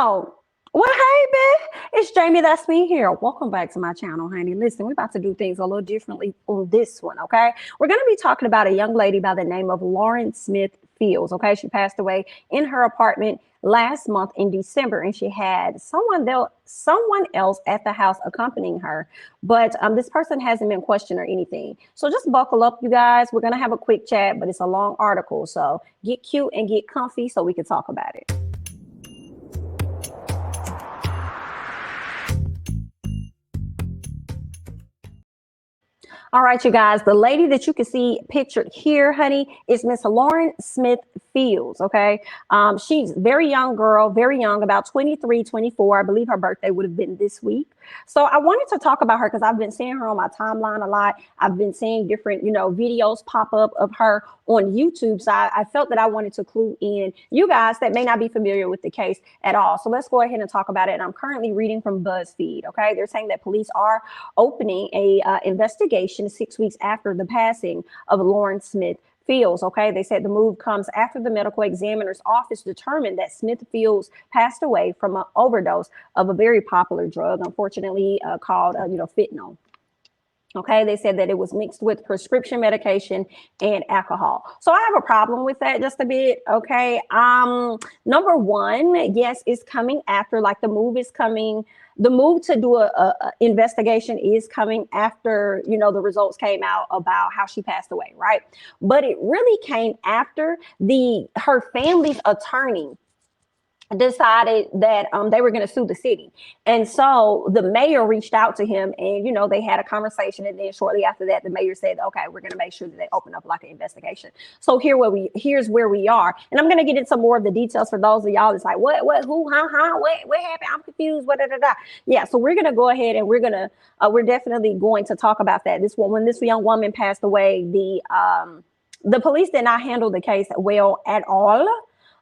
Oh, well, hey, babe. It's Jamie. That's me here. Welcome back to my channel, honey. Listen, we're about to do things a little differently on this one, okay? We're going to be talking about a young lady by the name of Lauren Smith Fields, okay? She passed away in her apartment last month in December, and she had someone else at the house accompanying her, but this person hasn't been questioned or anything. So just buckle up, you guys. We're going to have a quick chat, but it's a long article, so get cute and get comfy so we can talk about it. All right, you guys, the lady that you can see pictured here, honey, is Miss Lauren Smith Fields, okay? She's a very young girl, very young, about 23, 24. I believe her birthday would have been this week. So I wanted to talk about her because I've been seeing her on my timeline a lot. I've been seeing different, videos pop up of her on YouTube. So I felt that I wanted to clue in you guys that may not be familiar with the case at all. So let's go ahead and talk about it. And I'm currently reading from BuzzFeed, okay? They're saying that police are opening a investigation 6 weeks after the passing of Lauren Smith Fields. Okay, they said the move comes after the medical examiner's office determined that Smith Fields passed away from an overdose of a very popular drug, unfortunately called fentanyl. Okay, they said that it was mixed with prescription medication and alcohol. So I have a problem with that just a bit. Okay, number one, yes, it's coming after, like the move is coming. The move to do a investigation is coming after, the results came out about how she passed away, right? But it really came after her family's attorney decided that they were going to sue the city. And so the mayor reached out to him and, they had a conversation. And then shortly after that, the mayor said, okay, we're going to make sure that they open up like an investigation. So here's where we are. And I'm going to get into more of the details for those of y'all that's like, what, who, how, what happened? I'm confused. What, da, da, da. Yeah. So we're going to go ahead and we're definitely going to talk about that. When this young woman passed away, the police did not handle the case well at all.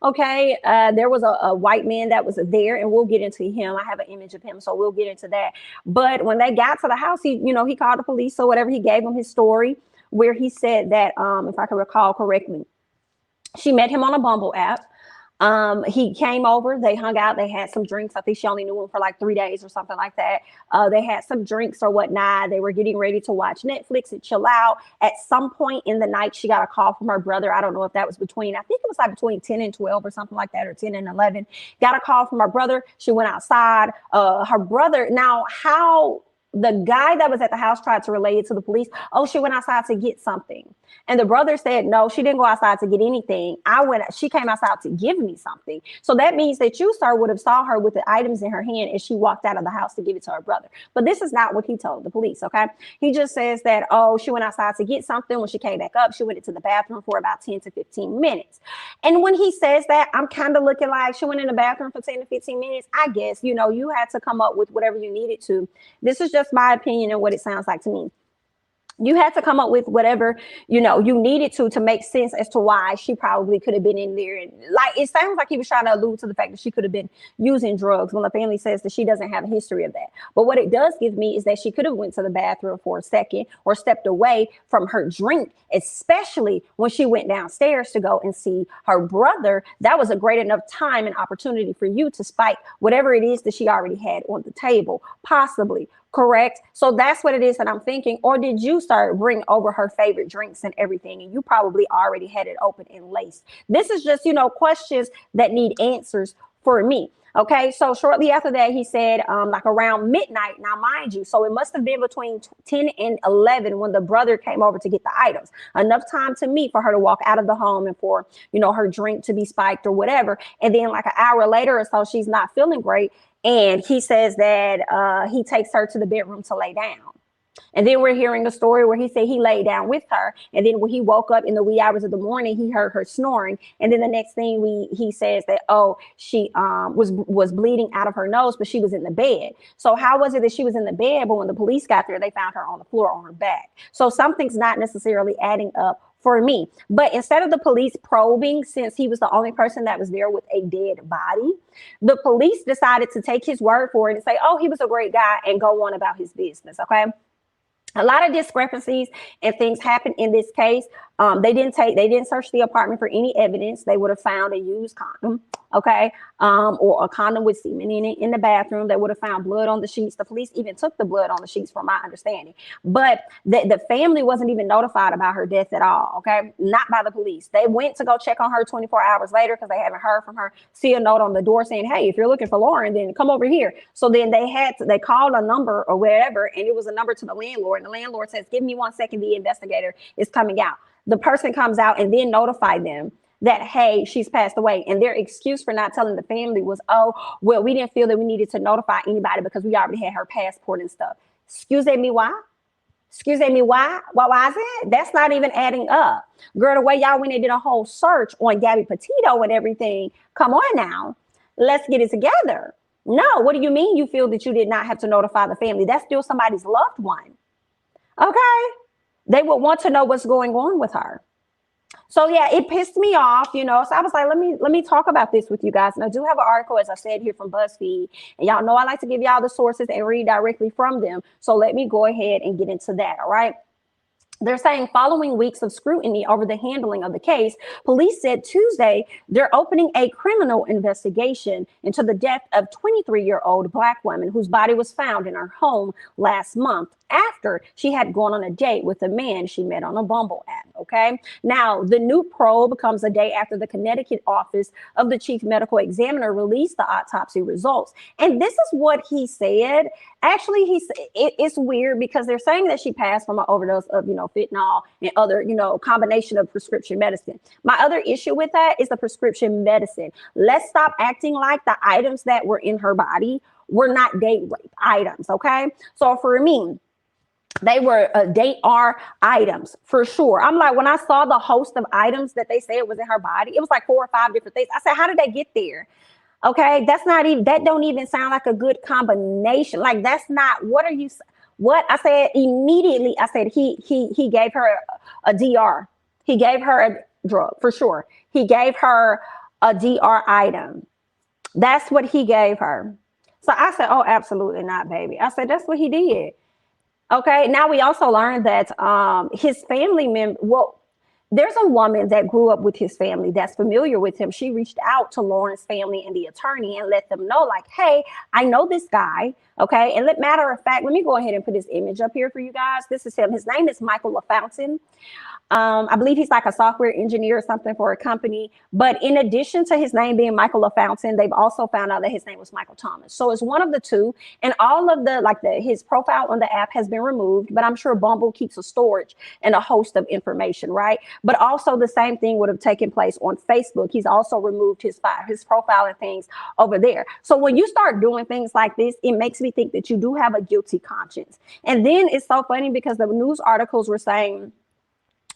Okay, there was a white man that was there, and we'll get into him. I have an image of him, so we'll get into that. But when they got to the house, he called the police or whatever. He gave them his story where he said that, if I can recall correctly, she met him on a Bumble app. He came over, they hung out, they had some drinks. I think she only knew him for like 3 days or something like that. They had some drinks or whatnot. They were getting ready to watch Netflix and chill out. At some point in the night, she got a call from her brother. I don't know if that was I think it was like between 10 and 12 or something like that, or 10 and 11. Got a call from her brother. She went outside. Her brother, now how the guy that was at the house tried to relay it to the police. Oh, she went outside to get something. And the brother said, no, she didn't go outside to get anything. She came outside to give me something. So that means that you, sir, would have saw her with the items in her hand as she walked out of the house to give it to her brother. But this is not what he told the police, okay? He just says that, oh, she went outside to get something. When she came back up, she went into the bathroom for about 10 to 15 minutes. And when he says that, I'm kind of looking like she went in the bathroom for 10 to 15 minutes. I guess, you had to come up with whatever you needed to. This is just my opinion and what it sounds like to me. You had to come up with whatever, you needed to make sense as to why she probably could have been in there. And like, it sounds like he was trying to allude to the fact that she could have been using drugs when the family says that she doesn't have a history of that. But what it does give me is that she could have went to the bathroom for a second or stepped away from her drink, especially when she went downstairs to go and see her brother. That was a great enough time and opportunity for you to spike whatever it is that she already had on the table, possibly. Correct. So that's what it is that I'm thinking. Or did you start bring over her favorite drinks and everything, and you probably already had it open and laced? This is just, questions that need answers for me. Okay, so shortly after that, he said like around midnight. Now, mind you, so it must have been between 10 and 11 when the brother came over to get the items. Enough time to meet for her to walk out of the home and for, her drink to be spiked or whatever. And then like an hour later or so, she's not feeling great. And he says that he takes her to the bedroom to lay down. And then we're hearing a story where he said he laid down with her. And then when he woke up in the wee hours of the morning, he heard her snoring. And then the next thing he says that, oh, she was bleeding out of her nose, but she was in the bed. So how was it that she was in the bed, but when the police got there, they found her on the floor on her back? So something's not necessarily adding up for me. But instead of the police probing, since he was the only person that was there with a dead body, the police decided to take his word for it and say, oh, he was a great guy, and go on about his business. Okay. A lot of discrepancies and things happened in this case. They didn't search the apartment for any evidence. They would have found a used condom okay, or a condom with semen in it in the bathroom. They would have found blood on the sheets. The police even took the blood on the sheets, from my understanding. But the family wasn't even notified about her death at all, okay? Not by the police. They went to go check on her 24 hours later because they haven't heard from her. See a note on the door saying, hey, if you're looking for Lauren, then come over here. So then they called a number or wherever, and it was a number to the landlord. And the landlord says, give me 1 second, the investigator is coming out. The person comes out and then notified them that, hey, she's passed away. And their excuse for not telling the family was, oh, well, we didn't feel that we needed to notify anybody because we already had her passport and stuff. Excuse me, why? Excuse me, why? Why is it? That's not even adding up. Girl, the way y'all went and did a whole search on Gabby Petito and everything, come on now. Let's get it together. No, what do you mean you feel that you did not have to notify the family? That's still somebody's loved one. Okay? They would want to know what's going on with her. So yeah, it pissed me off, So I was like, let me talk about this with you guys. And I do have an article, as I said, here from BuzzFeed. And y'all know I like to give y'all the sources and read directly from them. So let me go ahead and get into that. All right. They're saying following weeks of scrutiny over the handling of the case, police said Tuesday they're opening a criminal investigation into the death of 23-year-old Black woman whose body was found in her home last month after she had gone on a date with a man she met on a Bumble app. Okay. Now, the new probe comes a day after the Connecticut office of the chief medical examiner released the autopsy results. And this is what he said. Actually, it's weird because they're saying that she passed from an overdose of, fentanyl and other, combination of prescription medicine. My other issue with that is the prescription medicine. Let's stop acting like the items that were in her body were not date rape items. Okay. So for me, they were date R items for sure. I'm like, when I saw the host of items that they said was in her body, it was like 4 or 5 different things. I said, how did they get there? Okay, that don't even sound like a good combination. Like, that's not, what I said immediately, I said he gave her a DR. He gave her a drug for sure. He gave her a DR item. That's what he gave her. So I said, oh, absolutely not, baby. I said, that's what he did. Okay, now we also learned that his family member, there's a woman that grew up with his family that's familiar with him. She reached out to Lauren's family and the attorney and let them know, like, hey, I know this guy. Okay, and matter of fact, let me go ahead and put his image up here for you guys. This is him. His name is Michael LaFountain. I believe he's like a software engineer or something for a company. But in addition to his name being Michael LaFountain, they've also found out that his name was Michael Thomas. So it's one of the two. And all of his profile on the app has been removed. But I'm sure Bumble keeps a storage and a host of information, right? But also the same thing would have taken place on Facebook. He's also removed his profile and things over there. So when you start doing things like this, it makes me think that you do have a guilty conscience. And then it's so funny because the news articles were saying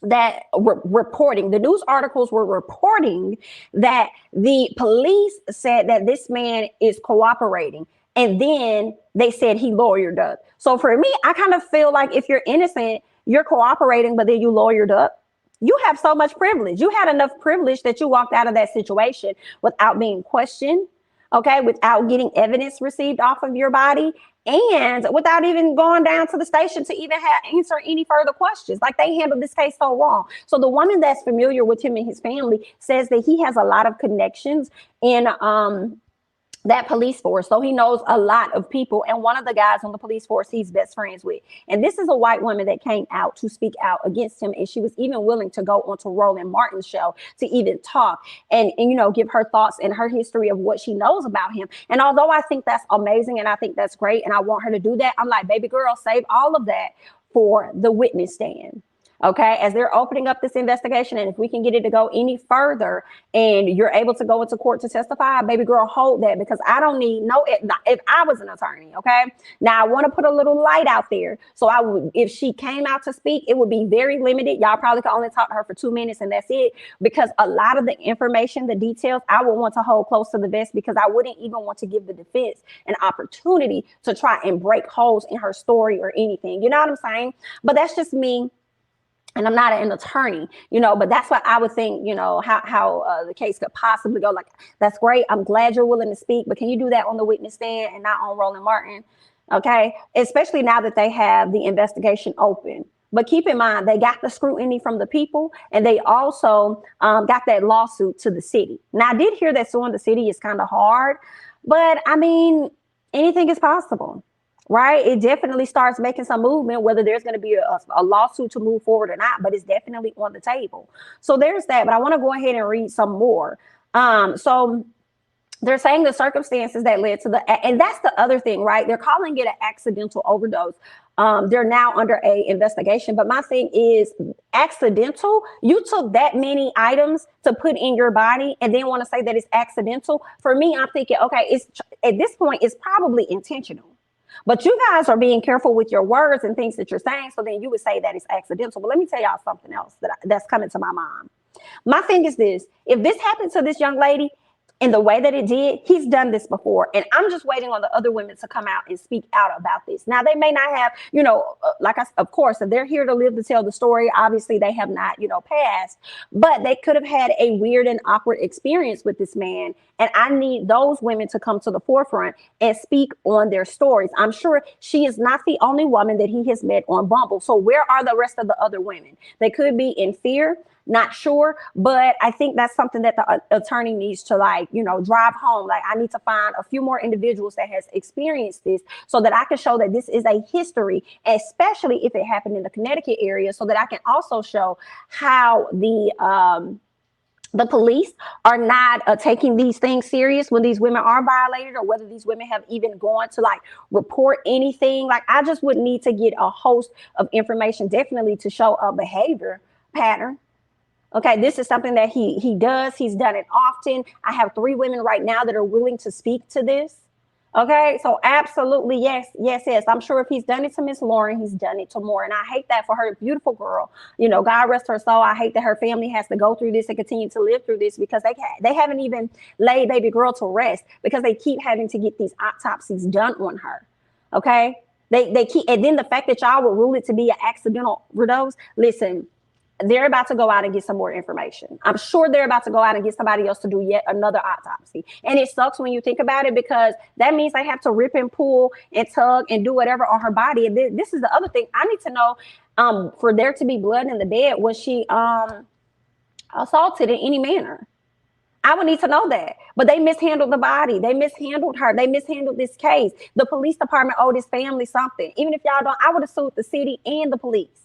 that the news articles were reporting that the police said that this man is cooperating. And then they said he lawyered up. So for me, I kind of feel like if you're innocent, you're cooperating, but then you lawyered up. You have so much privilege. You had enough privilege that you walked out of that situation without being questioned, okay, without getting evidence received off of your body, and without even going down to the station to even answer any further questions. Like, they handled this case so wrong. So the woman that's familiar with him and his family says that he has a lot of connections in that police force. So he knows a lot of people. And one of the guys on the police force he's best friends with. And this is a white woman that came out to speak out against him. And she was even willing to go onto Roland Martin's show to even talk and give her thoughts and her history of what she knows about him. And although I think that's amazing and I think that's great and I want her to do that, I'm like, baby girl, save all of that for the witness stand. Okay, as they're opening up this investigation, and if we can get it to go any further and you're able to go into court to testify, baby girl, hold that, because I don't need if I was an attorney. Okay, now I want to put a little light out there. So I would, if she came out to speak, it would be very limited. Y'all probably could only talk to her for 2 minutes and that's it, because a lot of the information, the details, I would want to hold close to the vest, because I wouldn't even want to give the defense an opportunity to try and break holes in her story or anything. You know what I'm saying? But that's just me. And I'm not an attorney, but that's what I would think, how the case could possibly go. Like, that's great. I'm glad you're willing to speak, but can you do that on the witness stand and not on Roland Martin? Okay. Especially now that they have the investigation open. But keep in mind, they got the scrutiny from the people, and they also got that lawsuit to the city. Now, I did hear that suing the city is kind of hard, but I mean, anything is possible, right? It definitely starts making some movement, whether there's going to be a lawsuit to move forward or not, but it's definitely on the table. So there's that. But I want to go ahead and read some more. So they're saying the circumstances that led to and that's the other thing, right? They're calling it an accidental overdose. They're now under a investigation. But my thing is, accidental, you took that many items to put in your body and then want to say that it's accidental. For me, I'm thinking, okay, it's at this point, it's probably intentional. But you guys are being careful with your words and things that you're saying. So then you would say that it's accidental. But let me tell y'all something else that's coming to my mind. My thing is this: if this happened to this young lady in the way that it did, he's done this before. And I'm just waiting on the other women to come out and speak out about this. Now, they may not have, of course, if they're here to live to tell the story, obviously they have not, passed, but they could have had a weird and awkward experience with this man. And I need those women to come to the forefront and speak on their stories. I'm sure she is not the only woman that he has met on Bumble. So where are the rest of the other women? They could be in fear. Not sure, but I think that's something that the attorney needs to drive home. Like, I need to find a few more individuals that has experienced this so that I can show that this is a history, especially if it happened in the Connecticut area, so that I can also show how the police are not taking these things serious when these women are violated, or whether these women have even gone to report anything. Like, I just would need to get a host of information, definitely, to show a behavior pattern. Okay, this is something that he does. He's done it often. I have 3 women right now that are willing to speak to this. Okay, so absolutely, yes. I'm sure if he's done it to Miss Lauren, he's done it to more. And I hate that for her, beautiful girl. God rest her soul. I hate that her family has to go through this and continue to live through this, because they haven't even laid baby girl to rest, because they keep having to get these autopsies done on her. Okay, they keep, and then the fact that y'all would rule it to be an accidental overdose. Listen. They're about to go out and get some more information. I'm sure they're about to go out and get somebody else to do yet another autopsy. And it sucks when you think about it, because that means they have to rip and pull and tug and do whatever on her body. And this is the other thing I need to know. For there to be blood in the bed, was she assaulted in any manner? I would need to know that. But they mishandled the body. They mishandled her. They mishandled this case. The police department owed this family something. Even if y'all don't, I would have sued the city and the police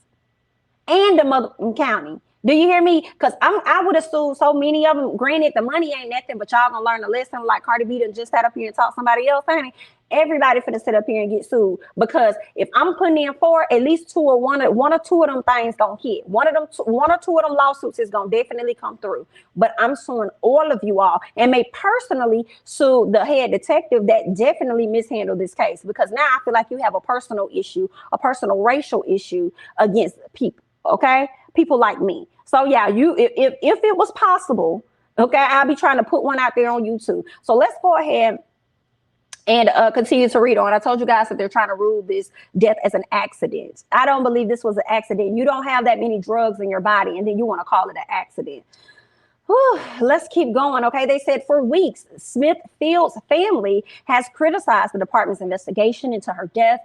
and the mother county. Do you hear me? Because I would have sued so many of them. Granted, the money ain't nothing, but y'all gonna learn a lesson. Like Cardi B done just sat up here and taught somebody else, honey. Everybody finna sit up here and get sued, because if I'm putting in 4, at least 2 or 1 or 2 of them things gonna hit. One or 2 of them lawsuits is gonna definitely come through. But I'm suing all of you all, and may personally sue the head detective that definitely mishandled this case, because now I feel like you have a personal issue, a personal racial issue against people. Okay, people like me. So yeah, if it was possible, okay, I'll be trying to put one out there on YouTube. So let's go ahead and continue to read on. I told you guys that they're trying to rule this death as an accident. I don't believe this was an accident. You don't have that many drugs in your body, and then you want to call it an accident. Whew, let's keep going. Okay, they said for weeks, Smith-Field's family has criticized the department's investigation into her death,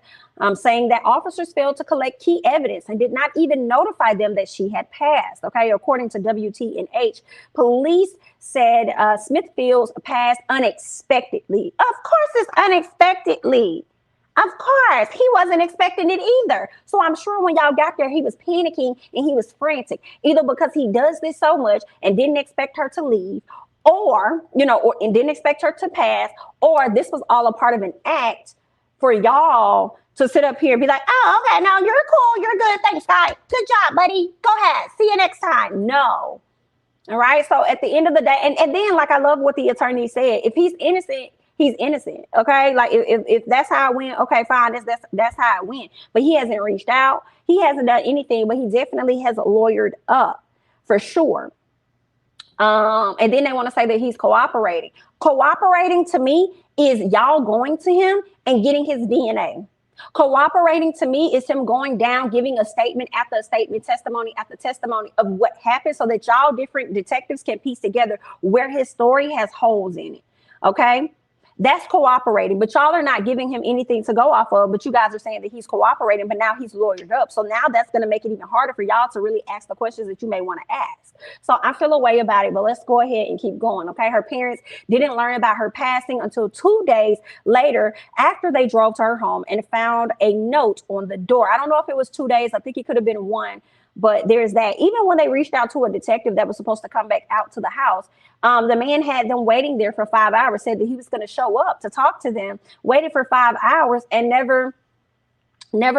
saying that officers failed to collect key evidence and did not even notify them that she had passed. Okay, according to WTNH, police said Smith-Field's passed unexpectedly. Of course, it's unexpectedly. Of course, he wasn't expecting it either. So I'm sure when y'all got there, he was panicking and he was frantic, either because he does this so much and didn't expect her to leave, or didn't expect her to pass, or this was all a part of an act for y'all to sit up here and be like, oh, okay, no, you're cool, you're good, thanks, guy. Good job, buddy. Go ahead. See you next time. No. All right. So at the end of the day, and then, like, I love what the attorney said. If he's innocent, he's innocent. Okay. Like, if that's how it went, okay, fine. That's how it went. But he hasn't reached out. He hasn't done anything, but he definitely has lawyered up for sure. And then they want to say that he's cooperating. Cooperating to me is y'all going to him and getting his DNA. Cooperating to me is him going down, giving a statement after a statement, testimony after testimony of what happened, so that y'all different detectives can piece together where his story has holes in it. Okay. That's cooperating, but y'all are not giving him anything to go off of, but you guys are saying that he's cooperating, but now he's lawyered up. So now that's going to make it even harder for y'all to really ask the questions that you may want to ask. So I feel a way about it, but let's go ahead and keep going, okay? Her parents didn't learn about her passing until 2 days later after they drove to her home and found a note on the door. I don't know if it was 2 days. I think it could have been one. But there's that. Even when they reached out to a detective that was supposed to come back out to the house, the man had them waiting there for 5 hours, said that he was going to show up to talk to them, waited for 5 hours and never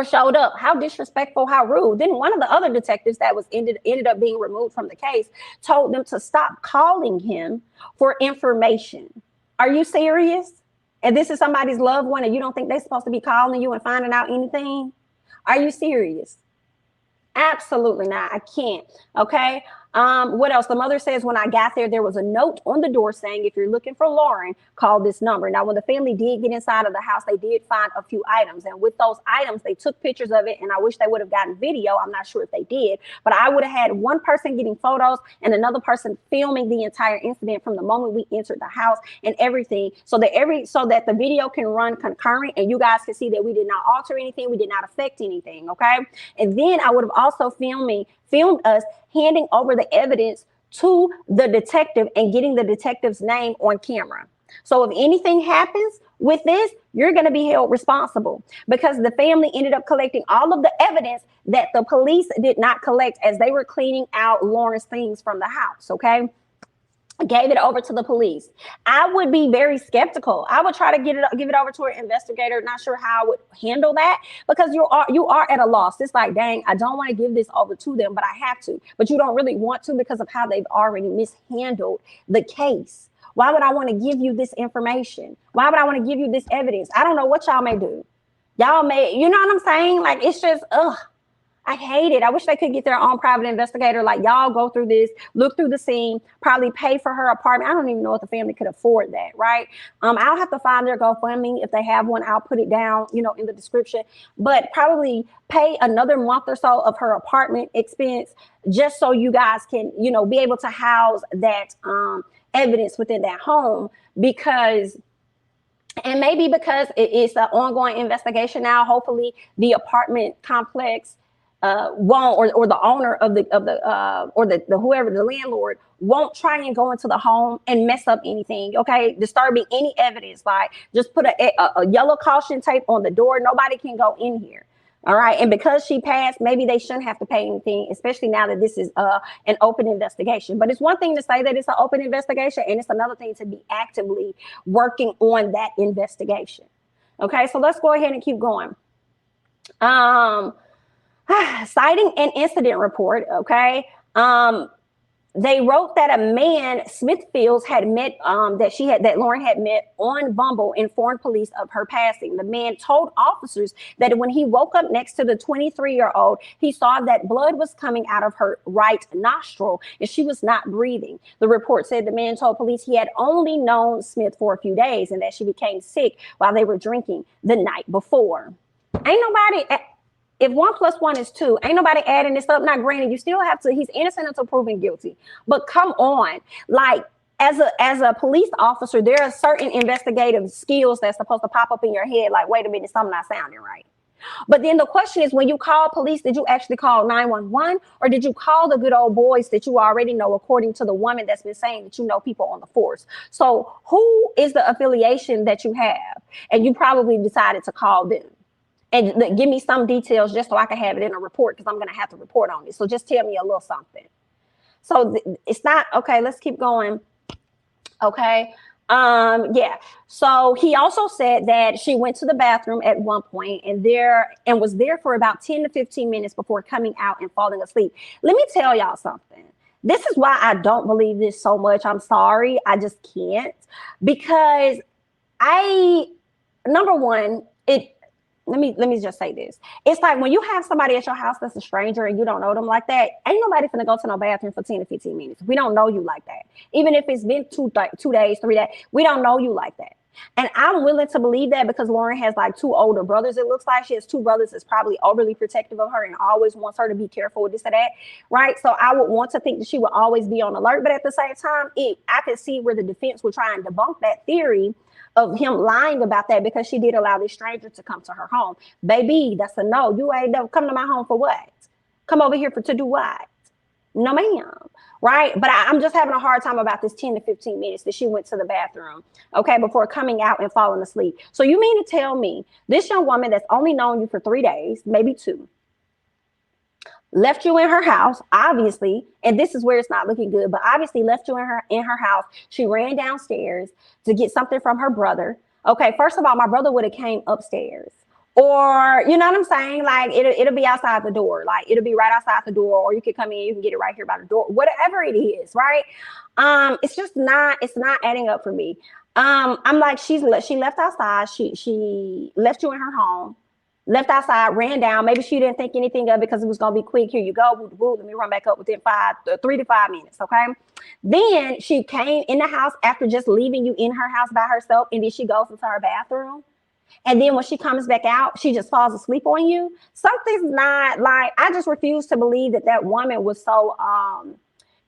showed up. How disrespectful, how rude. Then one of the other detectives that was ended up being removed from the case told them to stop calling him for information. Are you serious? And this is somebody's loved one and you don't think they're supposed to be calling you and finding out anything? Are you serious? Absolutely not. I can't. Okay. What else? The mother says, when I got there, there was a note on the door saying, if you're looking for Lauren, call this number. Now, when the family did get inside of the house, they did find a few items. And with those items, they took pictures of it. And I wish they would have gotten video. I'm not sure if they did, but I would have had one person getting photos and another person filming the entire incident from the moment we entered the house and everything. So that the video can run concurrent and you guys can see that we did not alter anything. We did not affect anything. Okay. And then I would have also filmed us handing over the evidence to the detective and getting the detective's name on camera. So if anything happens with this, you're going to be held responsible because the family ended up collecting all of the evidence that the police did not collect as they were cleaning out Lauren's things from the house. Okay. Gave it over to the police. I would be very skeptical. I would try to give it over to an investigator. Not sure how I would handle that because you are at a loss. It's like, dang, I don't want to give this over to them, but I have to. But you don't really want to because of how they've already mishandled the case. Why would I want to give you this information? Why would I want to give you this evidence? I don't know what y'all may do. Y'all may, you know what I'm saying? Like, it's just, I hate it. I wish they could get their own private investigator. Like, y'all go through this, look through the scene, probably pay for her apartment. I don't even know if the family could afford that, right? I'll have to find their GoFundMe. If they have one, I'll put it down, in the description. But probably pay another month or so of her apartment expense just so you guys can, be able to house that evidence within that home and maybe because it's an ongoing investigation now, hopefully the apartment complex won't, or the owner of the whoever, the landlord, won't try and go into the home and mess up anything. Okay, disturbing any evidence. Like, just put a yellow caution tape on the door. Nobody can go in here. All right, and because she passed, maybe they shouldn't have to pay anything, especially now that this is an open investigation. But it's one thing to say that it's an open investigation, and it's another thing to be actively working on that investigation. Okay, so let's go ahead and keep going. Citing an incident report, okay. They wrote that a man, Smithfields, had met, that Lauren had met on Bumble, informed police of her passing. The man told officers that when he woke up next to the 23-year-old, he saw that blood was coming out of her right nostril and she was not breathing. The report said the man told police he had only known Smith for a few days and that she became sick while they were drinking the night before. If 1 + 1 is 2, ain't nobody adding this up. Now, granted, you still have to, he's innocent until proven guilty. But come on, like, as a police officer, there are certain investigative skills that's supposed to pop up in your head. Like, wait a minute, something not sounding right. But then the question is, when you call police, did you actually call 911 or did you call the good old boys that you already know, according to the woman that's been saying that you know people on the force? So who is the affiliation that you have? And you probably decided to call them. And give me some details just so I can have it in a report because I'm going to have to report on this. So just tell me a little something. So it's not, okay, let's keep going. Okay. Yeah. So he also said that she went to the bathroom at one point and was there for about 10 to 15 minutes before coming out and falling asleep. Let me tell y'all something. This is why I don't believe this so much. I'm sorry. I just can't, because number one, let me just say this. It's like when you have somebody at your house that's a stranger and you don't know them like that, ain't nobody finna go to no bathroom for 10 to 15 minutes. We don't know you like that. Even if it's been 2 days, 3 days, we don't know you like that. And I'm willing to believe that because Lauren has like 2 older brothers. It looks like she has 2 brothers that's probably overly protective of her and always wants her to be careful with this or that, right? So I would want to think that she would always be on alert. But at the same time, I could see where the defense would try and debunk that theory of him lying about that because she did allow this stranger to come to her home. Baby, that's a no. You ain't never come to my home for what? Come over here to do what? No, ma'am. Right? But I'm just having a hard time about this 10 to 15 minutes that she went to the bathroom, okay, before coming out and falling asleep. So you mean to tell me this young woman that's only known you for 3 days, maybe 2, left you in her house, obviously, and this is where it's not looking good, but obviously left you in her house. She ran downstairs to get something from her brother. Okay, first of all, my brother would have came upstairs. Or, you know what I'm saying? Like, it'll be outside the door. Like, it'll be right outside the door, or you can come in, you can get it right here by the door, whatever it is, right? It's not adding up for me. I'm like, she left outside. She left you in her home, left outside, ran down. Maybe she didn't think anything of it because it was going to be quick. Here you go. Let me run back up within 3 to 5 minutes. Okay. Then she came in the house after just leaving you in her house by herself. And then she goes into her bathroom. And then when she comes back out, she just falls asleep on you. Something's not like, I just refuse to believe that woman was so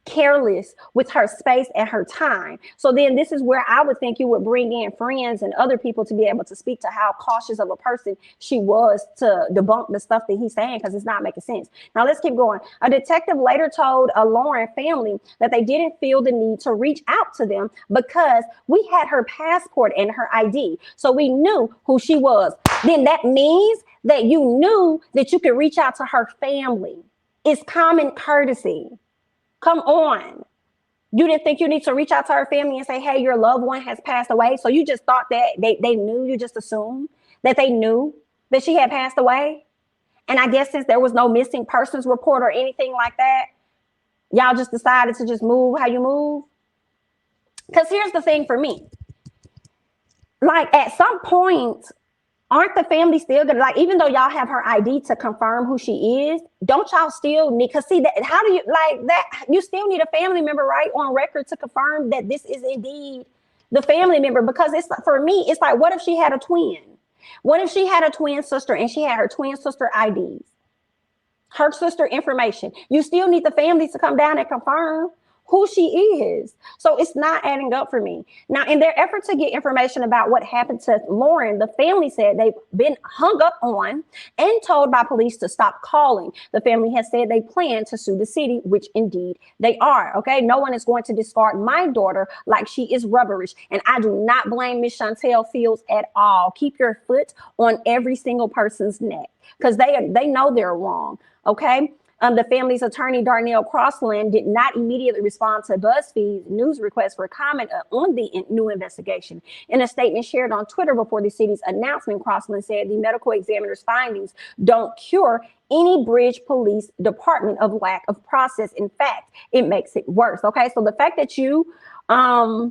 careless with her space and her time. So then this is where I would think you would bring in friends and other people to be able to speak to how cautious of a person she was to debunk the stuff that he's saying, because it's not making sense. Now let's keep going. A detective later told a Lauren family that they didn't feel the need to reach out to them because we had her passport and her ID. So we knew who she was. Then that means that you knew that you could reach out to her family. It's common courtesy. Come on. You didn't think you need to reach out to her family and say, hey, your loved one has passed away. So you just thought that they knew, you just assumed that they knew that she had passed away. And I guess since there was no missing persons report or anything like that, y'all just decided to just move how you move. Because here's the thing for me. Like at some point, aren't the family still gonna, like, even though y'all have her ID to confirm who she is, don't y'all still need, because see that, how do you like that? You still need a family member, right, on record to confirm that this is indeed the family member. Because it's, for me, it's like, what if she had a twin? What if she had a twin sister and she had her twin sister IDs, her sister information? You still need the family to come down and confirm who she is. So it's not adding up for me. Now, in their effort to get information about what happened to Lauren, the family said they've been hung up on and told by police to stop calling. The family has said they plan to sue the city, which indeed they are. Okay, no one is going to discard my daughter like she is rubberish. And I do not blame Miss Chantel Fields at all. Keep your foot on every single person's neck, because they know they're wrong. Okay. The family's attorney, Darnell Crossland, did not immediately respond to BuzzFeed's news request for comment on the new investigation. In a statement shared on Twitter before the city's announcement, Crossland said the medical examiner's findings don't cure any Bridge Police Department of lack of process. In fact, it makes it worse. Okay, so the fact that you, a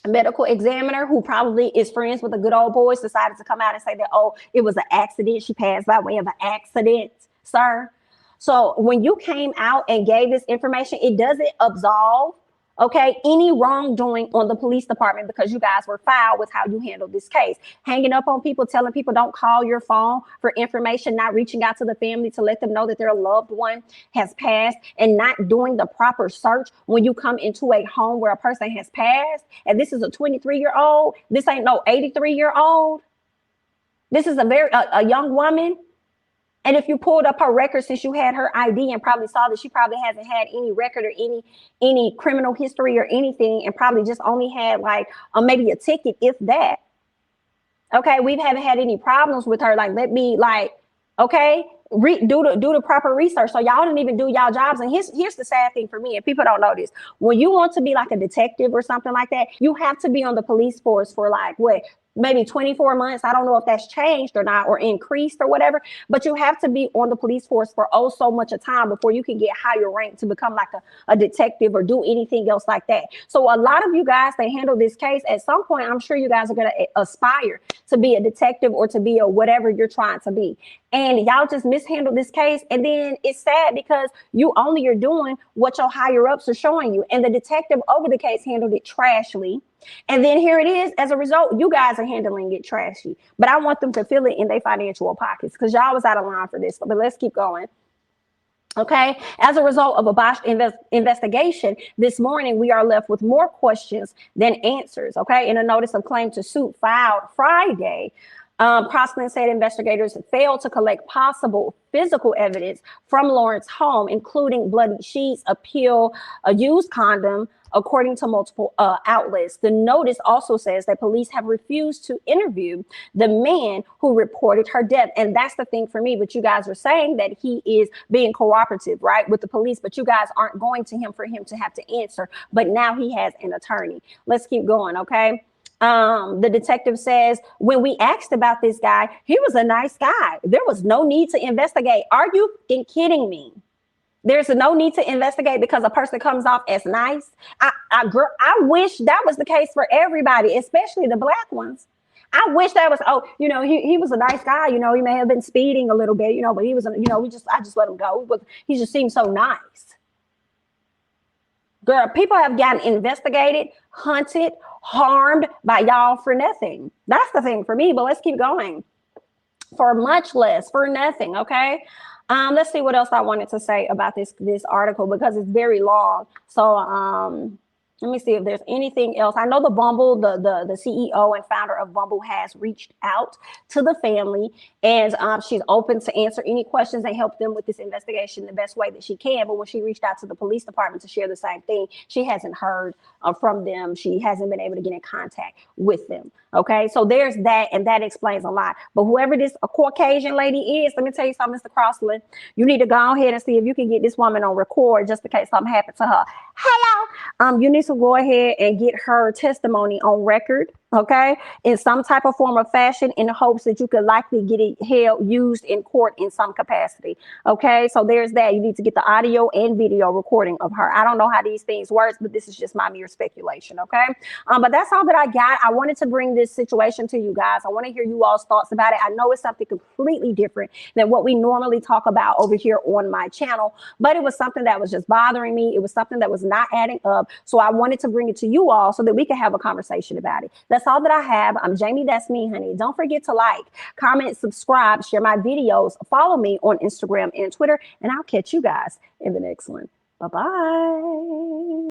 medical examiner who probably is friends with the good old boys, decided to come out and say that, oh, it was an accident. She passed by way of an accident, sir. So when you came out and gave this information, it doesn't absolve, okay, any wrongdoing on the police department, because you guys were foul with how you handled this case. Hanging up on people, telling people don't call your phone for information, not reaching out to the family to let them know that their loved one has passed, and not doing the proper search when you come into a home where a person has passed. And this is a 23-year-old. This ain't no 83-year-old. This is a young woman. And if you pulled up her record since you had her ID and probably saw that she probably hasn't had any record or any criminal history or anything, and probably just only had like maybe a ticket, if that. Okay, we haven't had any problems with her. Like, let me like, okay, do the proper research. So y'all didn't even do y'all jobs. And here's the sad thing for me, and people don't know this. When you want to be like a detective or something like that, you have to be on the police force for like what? Maybe 24 months. I don't know if that's changed or not, or increased or whatever, but you have to be on the police force for oh so much a time before you can get higher rank to become like a detective or do anything else like that. So a lot of you guys that handle this case, at some point, I'm sure you guys are going to aspire to be a detective or to be a whatever you're trying to be. And y'all just mishandled this case. And then it's sad because you only are doing what your higher ups are showing you. And the detective over the case handled it trashly. And then here it is. As a result, you guys are handling it trashy. But I want them to feel it in their financial pockets, because y'all was out of line for this. But let's keep going. Okay, as a result of a botched investigation, this morning we are left with more questions than answers. Okay, in a notice of claim to suit filed Friday, prosecutor said investigators failed to collect possible physical evidence from Lawrence's home, including bloody sheets, a pill, a used condom, according to multiple outlets. The notice also says that police have refused to interview the man who reported her death. And that's the thing for me. But you guys are saying that he is being cooperative, right, with the police, but you guys aren't going to him for him to have to answer. But now he has an attorney. Let's keep going, okay? The detective says, when we asked about this guy, he was a nice guy. There was no need to investigate. Are you kidding me? There's no need to investigate because a person comes off as nice. I wish that was the case for everybody, especially the black ones. I wish that was, oh, he was a nice guy. He may have been speeding a little bit, but he was, I just let him go. He just seemed so nice. Girl, people have gotten investigated, hunted, harmed by y'all for nothing. That's the thing for me, but let's keep going. For much less, for nothing, okay? Let's see what else I wanted to say about this article because it's very long. So let me see if there's anything else. I know the Bumble, the CEO and founder of Bumble has reached out to the family, and she's open to answer any questions and help them with this investigation the best way that she can. But when she reached out to the police department to share the same thing, she hasn't heard from them. She hasn't been able to get in contact with them. Okay, so there's that, and that explains a lot. But whoever this Caucasian lady is, let me tell you something, Mr. Crossland, you need to go ahead and see if you can get this woman on record just in case something happened to her. Hello, you need to go ahead and get her testimony on record, okay, in some type of form of fashion, in the hopes that you could likely get it used in court in some capacity. Okay, so there's that. You need to get the audio and video recording of her. I don't know how these things work, but this is just my mere speculation. Okay, but that's all that I got. I wanted to bring this situation to you guys. I want to hear you all's thoughts about it. I know it's something completely different than what we normally talk about over here on my channel, but it was something that was just bothering me. It was something that was not adding up. So I wanted to bring it to you all so that we can have a conversation about it. That's all that I have. I'm Jamie. That's me, honey. Don't forget to like, comment, subscribe, share my videos, follow me on Instagram and Twitter, and I'll catch you guys in the next one. Bye-bye.